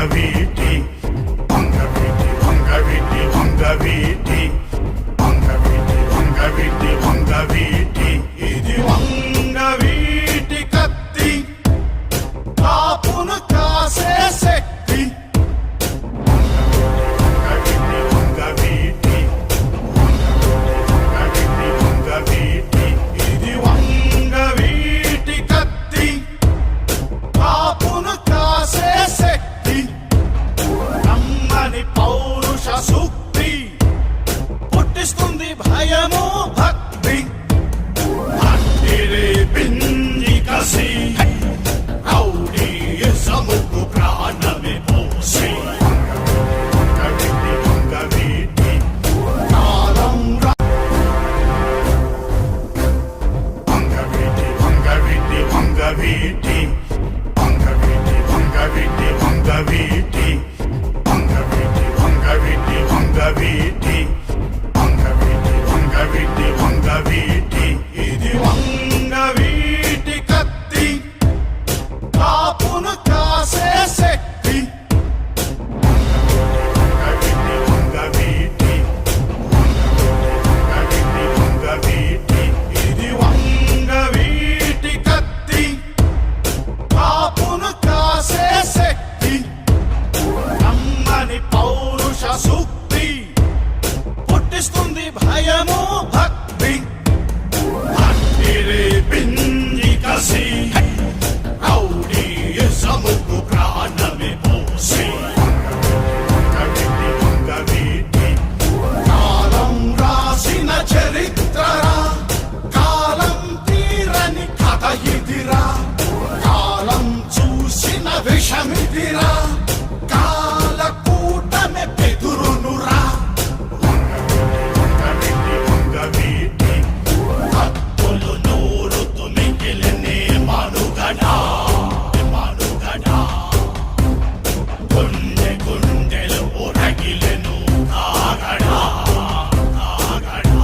వంగవీటి వంగవీటి వంగవీటి వంగవీటి వంగవీటి వంగవీటి వంగవీటి ఇది వంగవీటి కత్తి కాపును కాసే శక్తి వంగవీటి వంగవీటి వంగవీటి వంగవీటి ఇది వంగవీటి కత్తి కాపును కాసే శక్తి నమ్మని పౌరుష సూక్తి పుట్టిస్తుంది భయము భక్తి అట్టిరే బింది కసి రౌడీయిజముకు ప్రాణమే పోసి వంగవీటి వంగవీటి కాలం వంగవీటి వంగవీటి వంగవీటి వంగవీటి వంగవీటి వంగవీటి వంగవీటి వంగవీటి వంగవీటి వంగవీటి వంగవీటి వంగవీటి ఇది వంగవీటి కత్తి కాపును కాసే శక్తి వంగవీటి వంగవీటి వంగవీటి వంగవీటి ఇది వంగవీటి కత్తి కాపును కాసే శక్తి నమ్మని పౌరుష సూక్తి పుట్టిస్తుంది భయము భక్తి అట్టిరే బింది కసి రౌడీయిజముకు ప్రాణమే పోసి వంగవీటి వంగవీటి కాలం రాసిన చరిత్రరా కాలం తీరని కథ ఇదిరా కాలం చూసిన విషమిదిరా కాల కూటమి బెదురునురా వంగవీటి వంగవీటి హక్కులు నూరుతు మిగిలినే మనుగడా మనుగడా గుండె గుండెలు ఉరగిలెను కాగడా కాగడా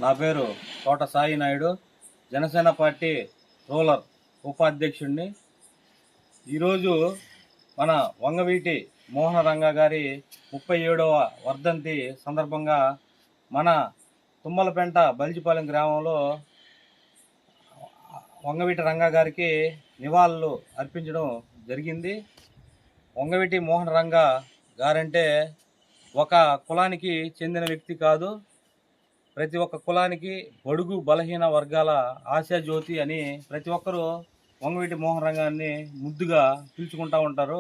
నా పేరు తోట సాయి నాయుడు, జనసేన పార్టీ రూరల్ ఉపాధ్యక్షుడిని. ఈరోజు మన వంగవీటి మోహన రంగా గారి 37వ వర్ధంతి సందర్భంగా మన తుమ్మలపెంట బల్జిపాలెం గ్రామంలో వంగవీటి రంగా గారికి నివాళులు అర్పించడం జరిగింది. వంగవీటి మోహన రంగా గారంటే ఒక కులానికి చెందిన వ్యక్తి కాదు, ప్రతి ఒక్క కులానికి బడుగు బలహీన వర్గాల ఆశాజ్యోతి అని ప్రతి ఒక్కరూ వంగవీటి మోహన రంగాన్ని ముద్దుగా పిలుచుకుంటూ ఉంటారు.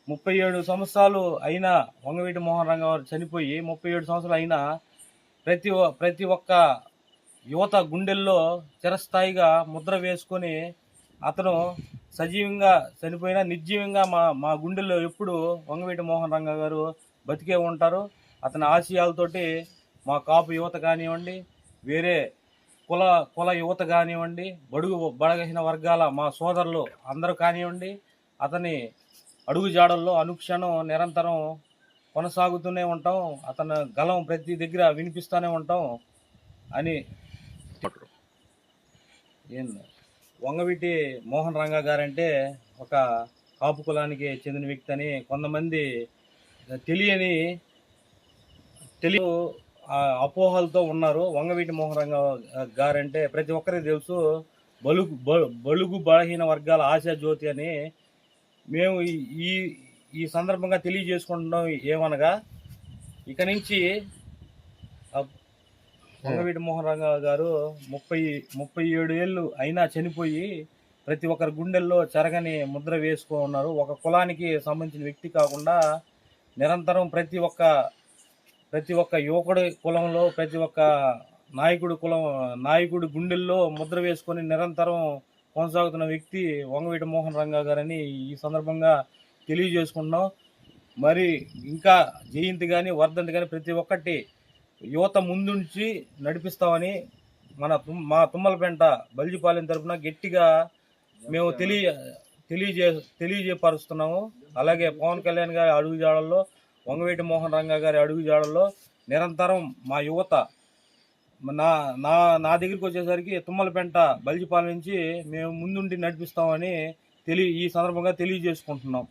37 సంవత్సరాలు అయినా వంగవీటి మోహన రంగా గారు చనిపోయి 37 సంవత్సరాలు అయినా ప్రతి ఒక్క యువత గుండెల్లో చిరస్థాయిగా ముద్ర వేసుకొని అతను సజీవంగా చనిపోయినా నిర్జీవంగా మా గుండెల్లో ఎప్పుడు వంగవీటి మోహన రంగా గారు బతికే ఉంటారు. అతని ఆశయాలతోటి మా కాపు యువత కానివ్వండి, వేరే కుల యువత కానివ్వండి, బడుగు బలహీన వర్గాల మా సోదరులు అందరూ కానివ్వండి, అతని అడుగుజాడల్లో అనుక్షణం నిరంతరం కొనసాగుతూనే ఉంటాం. అతని గలం ప్రతి దగ్గర వినిపిస్తూనే ఉంటాం అని వంగవీటి మోహన రంగా గారంటే ఒక కాపు కులానికి చెందిన వ్యక్తి అని కొంతమంది తెలియ అపోహలతో ఉన్నారు. వంగవీటి మోహన రంగా గారంటే ప్రతి ఒక్కరికి తెలుసు, బలుగు బలహీన వర్గాల ఆశా జ్యోతి అని. మేము ఈ సందర్భంగా తెలియజేసుకుంటున్నాం ఏమనగా, ఇక నుంచి వంగవీటి మోహన రంగా గారు 37 ఏళ్ళు అయినా చనిపోయి ప్రతి ఒక్కరి గుండెల్లో చెరగని ముద్ర వేసుకొని ఉన్నారు. ఒక కులానికి సంబంధించిన వ్యక్తి కాకుండా నిరంతరం ప్రతి ఒక్క యువకుడి కులంలో, ప్రతి ఒక్క నాయకుడి గుండెల్లో ముద్ర వేసుకొని నిరంతరం కొనసాగుతున్న వ్యక్తి వంగవీటి మోహన రంగా గారని ఈ సందర్భంగా తెలియజేసుకుంటున్నాం. మరి ఇంకా జయంతి కానీ వర్ధంతి కానీ ప్రతి ఒక్కటి యువత ముందుంచి నడిపిస్తామని మా తుమ్మలపెంట బల్జిపాలెం తరఫున గట్టిగా మేము తెలియజేపరుస్తున్నాము. అలాగే పవన్ కళ్యాణ్ గారి అడుగుజాడల్లో, వంగవీటి మోహన రంగా గారి అడుగుజాడల్లో నిరంతరం మా యువత నా దగ్గరికి వచ్చేసరికి తుమ్మలపెంట బల్జిపాలెం నుంచి మేము ముందుండి నడిపిస్తామని ఈ సందర్భంగా తెలియజేసుకుంటున్నాం.